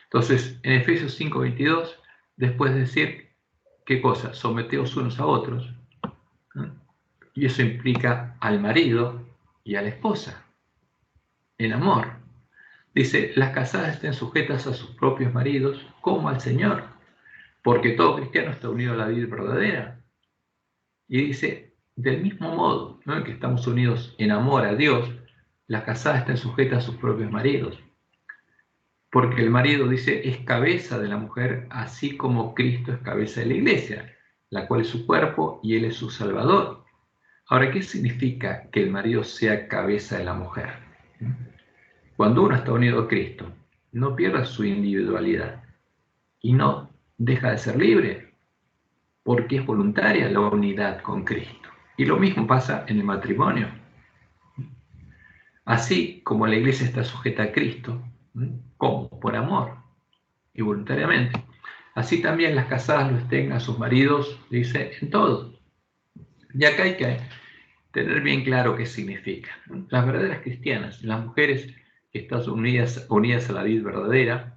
Entonces, en Efesios 5:22, después de decir, ¿qué cosa? Someteos unos a otros, ¿no? Y eso implica al marido y a la esposa, en amor. Dice, las casadas estén sujetas a sus propios maridos como al Señor, porque todo cristiano está unido a la vida verdadera. Y dice, del mismo modo, ¿no?, que estamos unidos en amor a Dios, las casadas estén sujetas a sus propios maridos. Porque el marido, dice, es cabeza de la mujer, así como Cristo es cabeza de la iglesia, la cual es su cuerpo y Él es su Salvador. Ahora, ¿qué significa que el marido sea cabeza de la mujer? Cuando uno está unido a Cristo, no pierde su individualidad y no deja de ser libre, porque es voluntaria la unidad con Cristo. Y lo mismo pasa en el matrimonio. Así como la iglesia está sujeta a Cristo, ¿cómo? Por amor y voluntariamente. Así también las casadas lo estén a sus maridos, dice, en todo. Y acá hay que tener bien claro qué significa. Las verdaderas cristianas, las mujeres que están unidas a la vida verdadera,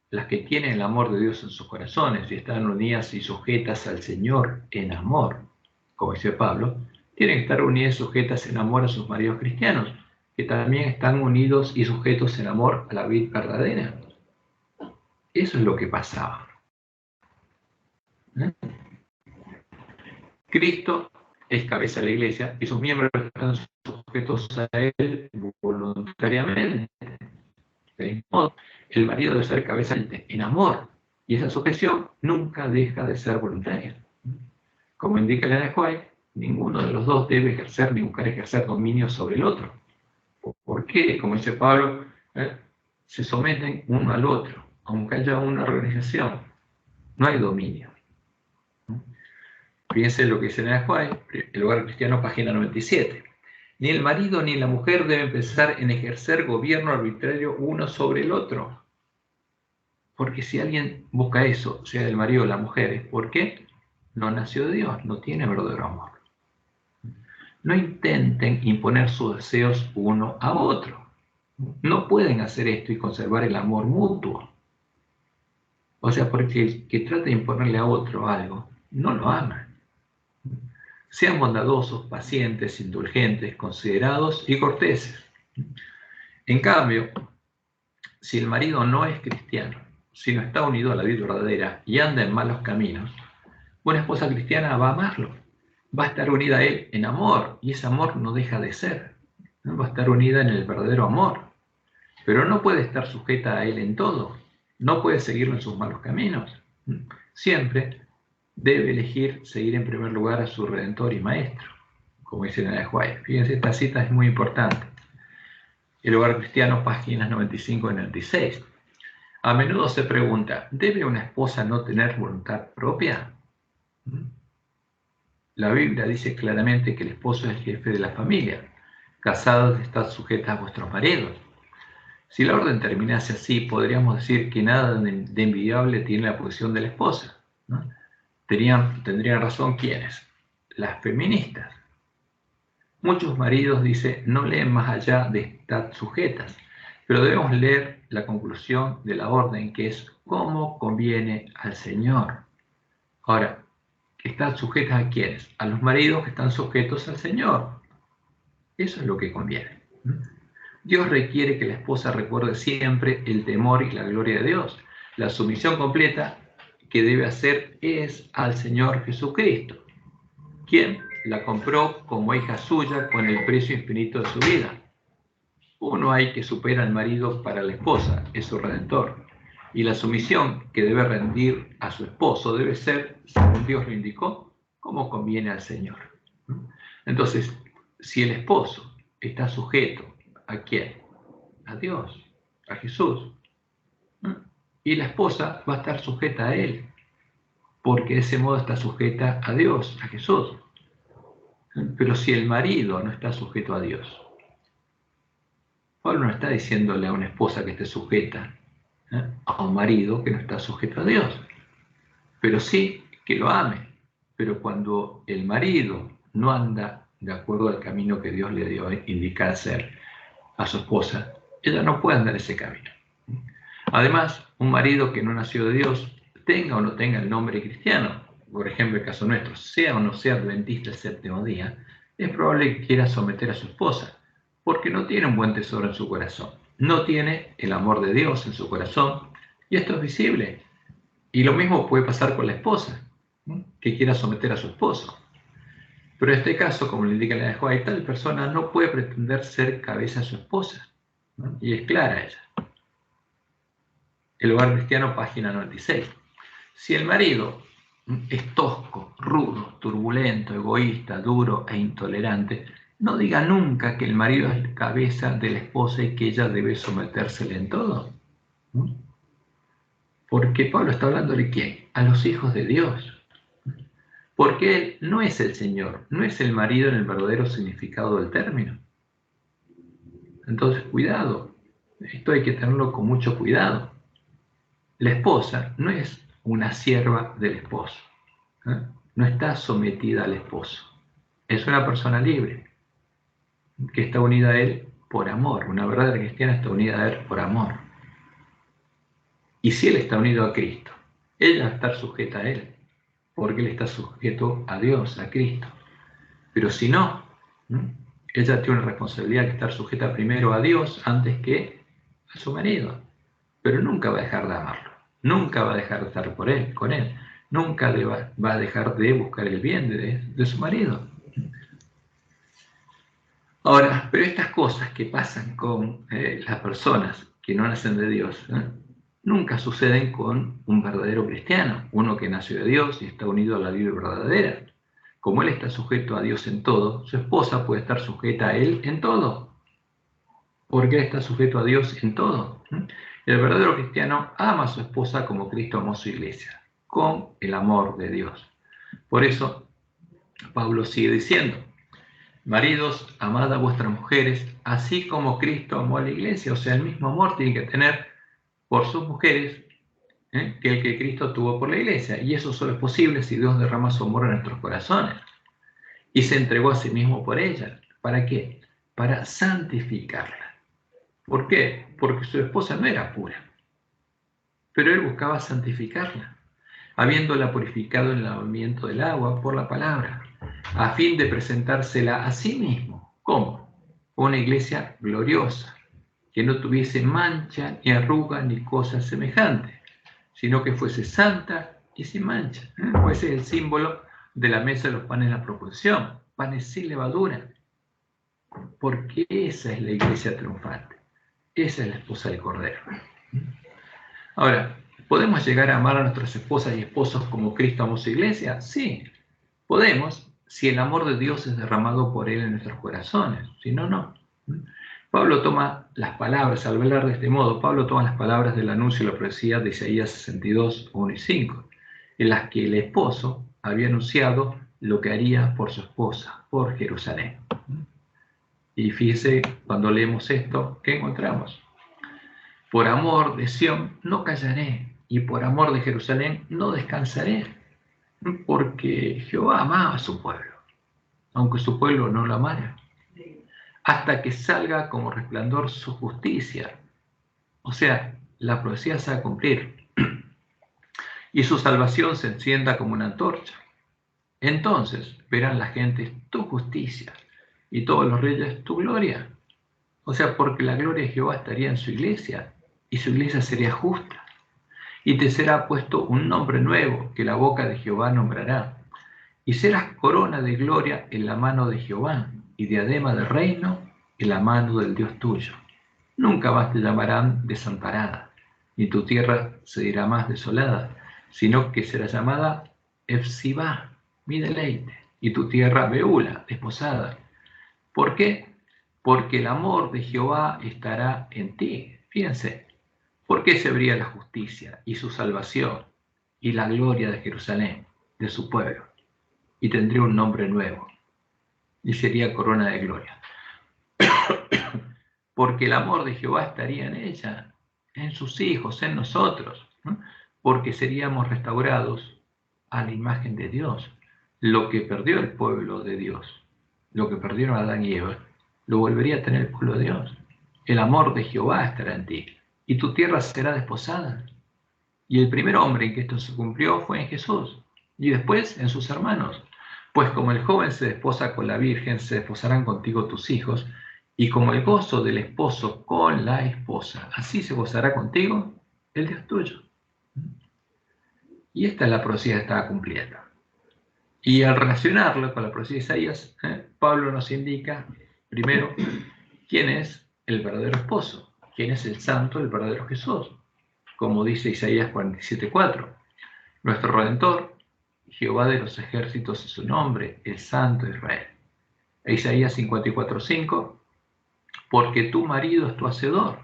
las que tienen el amor de Dios en sus corazones y están unidas y sujetas al Señor en amor, como dice Pablo, tienen que estar unidas y sujetas en amor a sus maridos cristianos, que también están unidos y sujetos en amor a la vida verdadera. Eso es lo que pasaba. Cristo es cabeza de la iglesia y sus miembros están sujetos a él voluntariamente. De mismo modo, el marido debe ser cabeza en amor, y esa sujeción nunca deja de ser voluntaria. Como indica la de White, ninguno de los dos debe ejercer ni buscar ejercer dominio sobre el otro. ¿Por qué? Como dice Pablo, se someten uno al otro, aunque haya una organización, no hay dominio. Fíjense lo que dice la de White, el Hogar Cristiano, página 97. Ni el marido ni la mujer deben pensar en ejercer gobierno arbitrario uno sobre el otro. Porque si alguien busca eso, sea el marido o la mujer, ¿es porque no nació de Dios, no tiene verdadero amor. No intenten imponer sus deseos uno a otro. No pueden hacer esto y conservar el amor mutuo. O sea, porque el que trata de imponerle a otro algo, no lo ama. Sean bondadosos, pacientes, indulgentes, considerados y corteses. En cambio, si el marido no es cristiano, sino está unido a la vida verdadera y anda en malos caminos, una esposa cristiana va a amarlo, va a estar unida a él en amor, y ese amor no deja de ser, ¿no? Va a estar unida en el verdadero amor, pero no puede estar sujeta a él en todo, no puede seguirlo en sus malos caminos. Siempre debe elegir seguir en primer lugar a su Redentor y Maestro. como dice Elena de White. Fíjense, esta cita es muy importante. El Hogar Cristiano, páginas 95 y 96. A menudo se pregunta, ¿debe una esposa no tener voluntad propia? La Biblia dice claramente que el esposo es el jefe de la familia. Casados, estad sujetas a vuestros maridos. Si la orden terminase así, podríamos decir que nada de envidiable tiene la posición de la esposa, ¿no? Tendrían razón ¿quiénes? Las feministas. Muchos maridos, dice, no leen más allá de estar sujetas, pero debemos leer la conclusión de la orden, que es cómo conviene al Señor. Ahora, ¿están sujetas a quiénes? A los maridos que están sujetos al Señor. Eso es lo que conviene. Dios requiere que la esposa recuerde siempre el temor y la gloria de Dios. La sumisión completa que debe hacer es al Señor Jesucristo, quien la compró como hija suya con el precio infinito de su vida. Uno hay que supera al marido para la esposa, es su redentor. Y la sumisión que debe rendir a su esposo debe ser, según Dios lo indicó, como conviene al Señor. Entonces, si el esposo está sujeto, ¿a quién? A Dios, a Jesús. Y la esposa va a estar sujeta a Él, porque de ese modo está sujeta a Dios, a Jesús. Pero si el marido no está sujeto a Dios, Pablo no está diciéndole a una esposa que esté sujeta a un marido que no está sujeto a Dios, pero sí que lo ame. Pero cuando el marido no anda de acuerdo al camino que Dios le dio a indicar hacer a su esposa, ella no puede andar ese camino. Además, un marido que no nació de Dios, tenga o no tenga el nombre cristiano, por ejemplo el caso nuestro, sea o no sea adventista el séptimo día, es probable que quiera someter a su esposa, porque no tiene un buen tesoro en su corazón, no tiene el amor de Dios en su corazón, y esto es visible. Y lo mismo puede pasar con la esposa, que quiera someter a su esposo. Pero en este caso, como le indica la White, tal persona no puede pretender ser cabeza de su esposa, ¿no? Y es clara ella. El Hogar Cristiano, página 96. Si el marido es tosco, rudo, turbulento, egoísta, duro e intolerante, no diga nunca que el marido es la cabeza de la esposa y que ella debe sometérsele en todo. Porque Pablo está hablando de ¿quién? A los hijos de Dios. Porque él no es el Señor, no es el marido en el verdadero significado del término. Entonces, cuidado. Esto hay que tenerlo con mucho cuidado. La esposa no es una sierva del esposo, no está sometida al esposo. Es una persona libre que está unida a él por amor. Una verdadera cristiana está unida a él por amor. Y si él está unido a Cristo, ella va a estar sujeta a él, porque él está sujeto a Dios, a Cristo. Pero si no, ella tiene una responsabilidad de estar sujeta primero a Dios antes que a su marido. Pero nunca va a dejar de amarlo, nunca va a dejar de estar con él, nunca va a dejar de buscar el bien de su marido. Ahora, pero estas cosas que pasan con las personas que no nacen de Dios, nunca suceden con un verdadero cristiano, uno que nació de Dios y está unido a la vida verdadera. Como él está sujeto a Dios en todo, su esposa puede estar sujeta a él en todo, porque él está sujeto a Dios en todo. El verdadero cristiano ama a su esposa como Cristo amó a su iglesia, con el amor de Dios. Por eso, Pablo sigue diciendo, maridos, amad a vuestras mujeres, así como Cristo amó a la iglesia. O sea, el mismo amor tiene que tener por sus mujeres que el que Cristo tuvo por la iglesia. Y eso solo es posible si Dios derrama su amor en nuestros corazones. Y se entregó a sí mismo por ella. ¿Para qué? Para santificarla. ¿Por qué? Porque su esposa no era pura, pero él buscaba santificarla, habiéndola purificado en el lavamiento del agua por la palabra, a fin de presentársela a sí mismo. ¿Cómo? Una iglesia gloriosa, que no tuviese mancha, ni arruga, ni cosa semejante, sino que fuese santa y sin mancha. Pues es el símbolo de la mesa de los panes de la proposición, panes sin levadura, porque esa es la iglesia triunfante, esa es la esposa del Cordero. Ahora, ¿podemos llegar a amar a nuestras esposas y esposos como Cristo amó su iglesia? Sí, podemos, si el amor de Dios es derramado por Él en nuestros corazones. Si no, no. Pablo toma las palabras, al hablar de este modo, Pablo toma las palabras del anuncio y la profecía de Isaías 62, 1 y 5, en las que el esposo había anunciado lo que haría por su esposa, por Jerusalén. Y fíjese, cuando leemos esto, ¿qué encontramos? Por amor de Sión no callaré, y por amor de Jerusalén no descansaré, porque Jehová amaba a su pueblo, aunque su pueblo no lo amara, hasta que salga como resplandor su justicia. O sea, la profecía se va a cumplir, y su salvación se encienda como una antorcha. Entonces verán las gentes tu justicia, y todos los reyes tu gloria. O sea, porque la gloria de Jehová estaría en su iglesia, y su iglesia sería justa. Y te será puesto un nombre nuevo que la boca de Jehová nombrará. Y serás corona de gloria en la mano de Jehová, y diadema de reino en la mano del Dios tuyo. Nunca más te llamarán desamparada, ni tu tierra se dirá más desolada, sino que será llamada Efsibá, mi deleite, y tu tierra Beula, desposada. ¿Por qué? Porque el amor de Jehová estará en ti. Fíjense, ¿por qué se vería la justicia y su salvación y la gloria de Jerusalén, de su pueblo? Y tendría un nombre nuevo, y sería corona de gloria. Porque el amor de Jehová estaría en ella, en sus hijos, en nosotros, ¿no? Porque seríamos restaurados a la imagen de Dios. Lo que perdió el pueblo de Dios, lo que perdieron Adán y Eva, lo volvería a tener el pueblo de Dios. El amor de Jehová estará en ti, y tu tierra será desposada. Y el primer hombre en que esto se cumplió fue en Jesús, y después en sus hermanos. Pues como el joven se desposa con la virgen, se desposarán contigo tus hijos, y como el gozo del esposo con la esposa, así se gozará contigo el Dios tuyo. Y esta es la profecía que estaba cumpliendo. Y al relacionarlo con la profecía de Isaías, Pablo nos indica, primero, quién es el verdadero esposo, quién es el santo, el verdadero Jesús. Como dice Isaías 47:4, nuestro Redentor, Jehová de los ejércitos es su nombre, el Santo de Israel. E Isaías 54:5, porque tu marido es tu hacedor.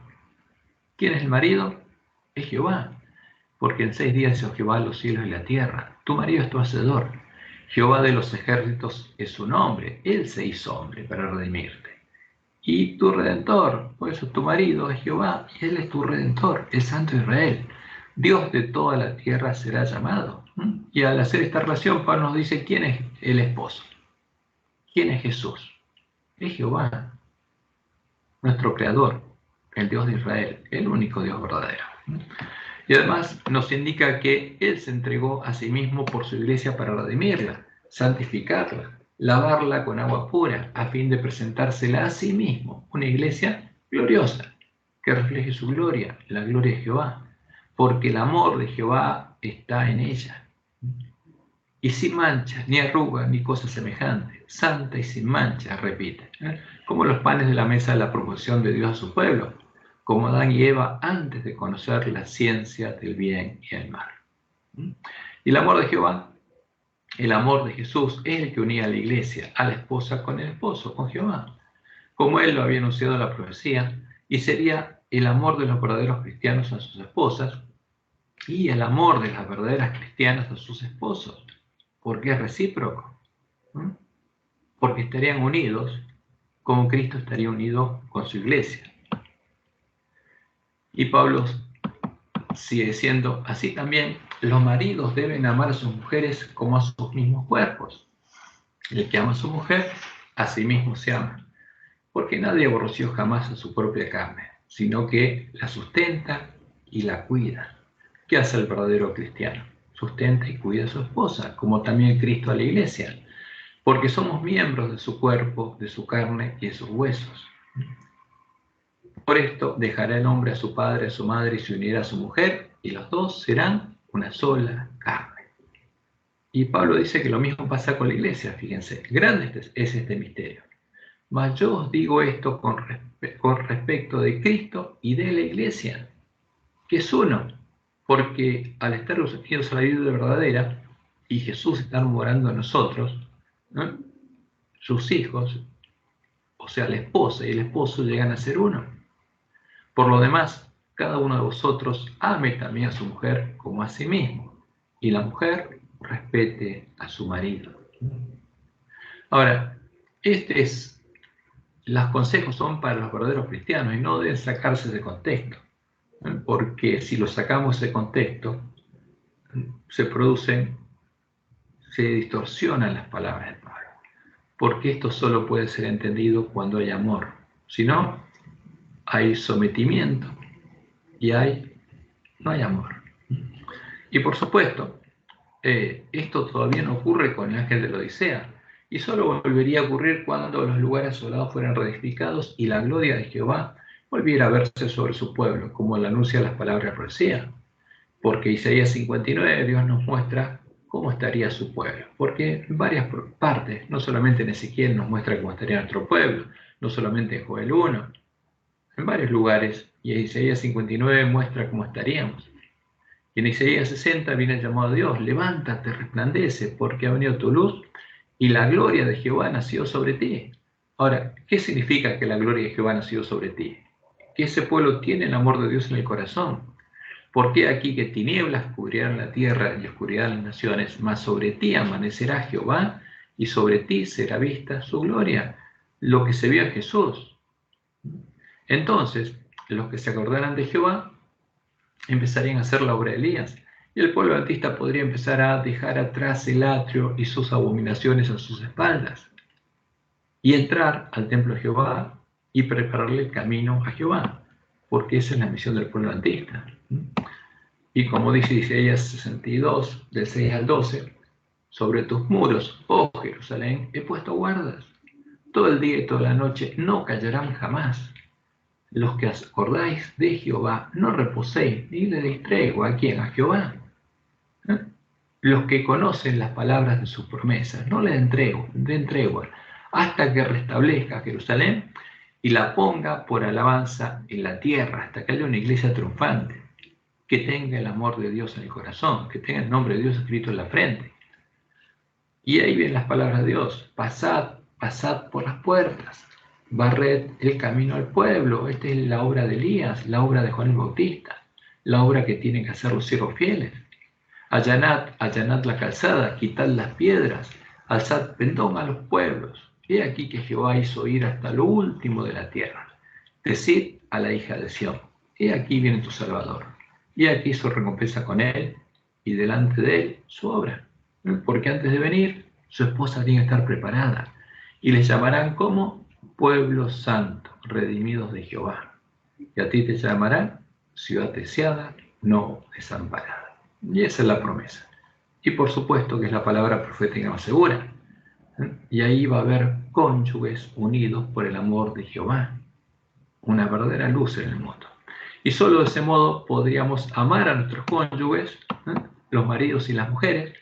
¿Quién es el marido? Es Jehová, porque en 6 días hizo Jehová los cielos y la tierra. Tu marido es tu hacedor. Jehová de los ejércitos es su nombre, él se hizo hombre para redimirte. Y tu redentor, por eso tu marido es Jehová, y él es tu redentor, el Santo de Israel. Dios de toda la tierra será llamado. Y al hacer esta relación, Pablo nos dice quién es el esposo. ¿Quién es Jesús? Es Jehová, nuestro creador, el Dios de Israel, el único Dios verdadero. Y además nos indica que Él se entregó a sí mismo por su iglesia para redimirla, santificarla, lavarla con agua pura, a fin de presentársela a sí mismo, una iglesia gloriosa, que refleje su gloria, la gloria de Jehová, porque el amor de Jehová está en ella. Y sin mancha, ni arruga, ni cosa semejante, santa y sin mancha, repite, como los panes de la mesa de la proposición de Dios a su pueblo, como Adán y Eva antes de conocer la ciencia del bien y el mal. Y el amor de Jehová, el amor de Jesús, es el que unía a la iglesia, a la esposa con el esposo, con Jehová, como él lo había anunciado en la profecía, y sería el amor de los verdaderos cristianos a sus esposas y el amor de las verdaderas cristianas a sus esposos, porque es recíproco, porque estarían unidos como Cristo estaría unido con su iglesia. Y Pablo sigue diciendo, así también los maridos deben amar a sus mujeres como a sus mismos cuerpos. El que ama a su mujer, a sí mismo se ama, porque nadie aborreció jamás a su propia carne, sino que la sustenta y la cuida. ¿Qué hace el verdadero cristiano? Sustenta y cuida a su esposa, como también Cristo a la iglesia, porque somos miembros de su cuerpo, de su carne y de sus huesos. Por esto dejará el hombre a su padre, a su madre y se unirá a su mujer, y los dos serán una sola carne. Y Pablo dice que lo mismo pasa con la iglesia, fíjense, grande es este misterio. Mas yo os digo esto con respecto de Cristo y de la iglesia, que es uno, porque al estar unidos a la vida verdadera y Jesús estar morando en nosotros, ¿no? Sus hijos, o sea, la esposa y el esposo llegan a ser uno. Por lo demás, cada uno de vosotros ame también a su mujer como a sí mismo, y la mujer respete a su marido. Ahora, los consejos son para los verdaderos cristianos y no deben sacarse de contexto, ¿no? Porque si los sacamos de contexto, se distorsionan las palabras de Pablo, porque esto solo puede ser entendido cuando hay amor. Si no, hay sometimiento y no hay amor. Y por supuesto, esto todavía no ocurre con el ángel de la Odisea, y solo volvería a ocurrir cuando los lugares asolados fueran reedificados y la gloria de Jehová volviera a verse sobre su pueblo, como lo anuncia las palabras de profecía. Porque Isaías 59, Dios nos muestra cómo estaría su pueblo. Porque en varias partes, no solamente en Ezequiel nos muestra cómo estaría nuestro pueblo, no solamente en Joel 1, en varios lugares, y en Isaías 59 muestra cómo estaríamos. Y en Isaías 60 viene el llamado a Dios: levántate, resplandece, porque ha venido tu luz y la gloria de Jehová nació sobre ti. Ahora, ¿qué significa que la gloria de Jehová nació sobre ti? Que ese pueblo tiene el amor de Dios en el corazón. Porque aquí que tinieblas cubrirán la tierra y oscuridad las naciones, mas sobre ti amanecerá Jehová y sobre ti será vista su gloria, lo que se vio en Jesús. Entonces, los que se acordaran de Jehová empezarían a hacer la obra de Elías, y el pueblo adventista podría empezar a dejar atrás el atrio y sus abominaciones a sus espaldas, y entrar al templo de Jehová y prepararle el camino a Jehová, porque esa es la misión del pueblo adventista. Y como dice Isaías 62, del 6 al 12, sobre tus muros, oh Jerusalén, he puesto guardas. Todo el día y toda la noche no callarán jamás. Los que os acordáis de Jehová, no reposéis, ni le deis tregua. ¿A quién? A Jehová. ¿Eh? Los que conocen las palabras de sus promesas, no le den tregua, hasta que restablezca Jerusalén y la ponga por alabanza en la tierra, hasta que haya una iglesia triunfante, que tenga el amor de Dios en el corazón, que tenga el nombre de Dios escrito en la frente. Y ahí vienen las palabras de Dios: pasad, pasad por las puertas, barred el camino al pueblo. Esta es la obra de Elías, la obra de Juan el Bautista, la obra que tienen que hacer los siervos fieles. Allanad, allanad la calzada, quitad las piedras, alzad pendón a los pueblos. He aquí que Jehová hizo ir hasta lo último de la tierra. Decid a la hija de Sión: he aquí viene tu Salvador, y aquí su recompensa con él, y delante de él su obra. Porque antes de venir, su esposa tiene que estar preparada, y les llamarán como pueblo santo, redimidos de Jehová. Y a ti te llamarán ciudad deseada, no desamparada. Y esa es la promesa. Y por supuesto que es la palabra profética más segura. Y ahí va a haber cónyuges unidos por el amor de Jehová, una verdadera luz en el mundo. Y solo de ese modo podríamos amar a nuestros cónyuges, los maridos y las mujeres,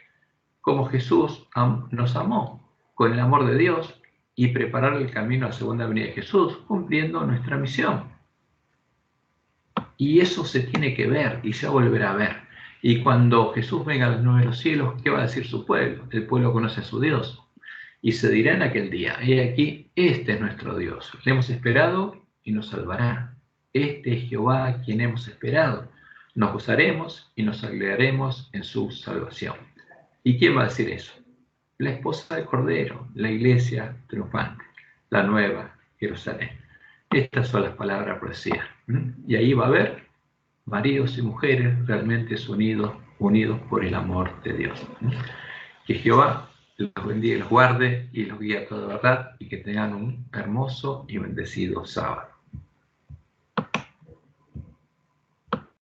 como Jesús nos amó, con el amor de Dios, y preparar el camino a la segunda venida de Jesús, cumpliendo nuestra misión. Y eso se tiene que ver y se volverá a ver. Y cuando Jesús venga a las nubes de los cielos, ¿qué va a decir su pueblo? El pueblo conoce a su Dios. Y se dirá en aquel día: he aquí, este es nuestro Dios. Le hemos esperado y nos salvará. Este es Jehová a quien hemos esperado. Nos gozaremos y nos alegraremos en su salvación. ¿Y quién va a decir eso? La esposa del Cordero, la iglesia triunfante, la nueva Jerusalén. Estas son las palabras profecías. Y ahí va a haber maridos y mujeres realmente unidos por el amor de Dios. Que Jehová los bendiga y los guarde y los guíe a toda verdad, y que tengan un hermoso y bendecido sábado.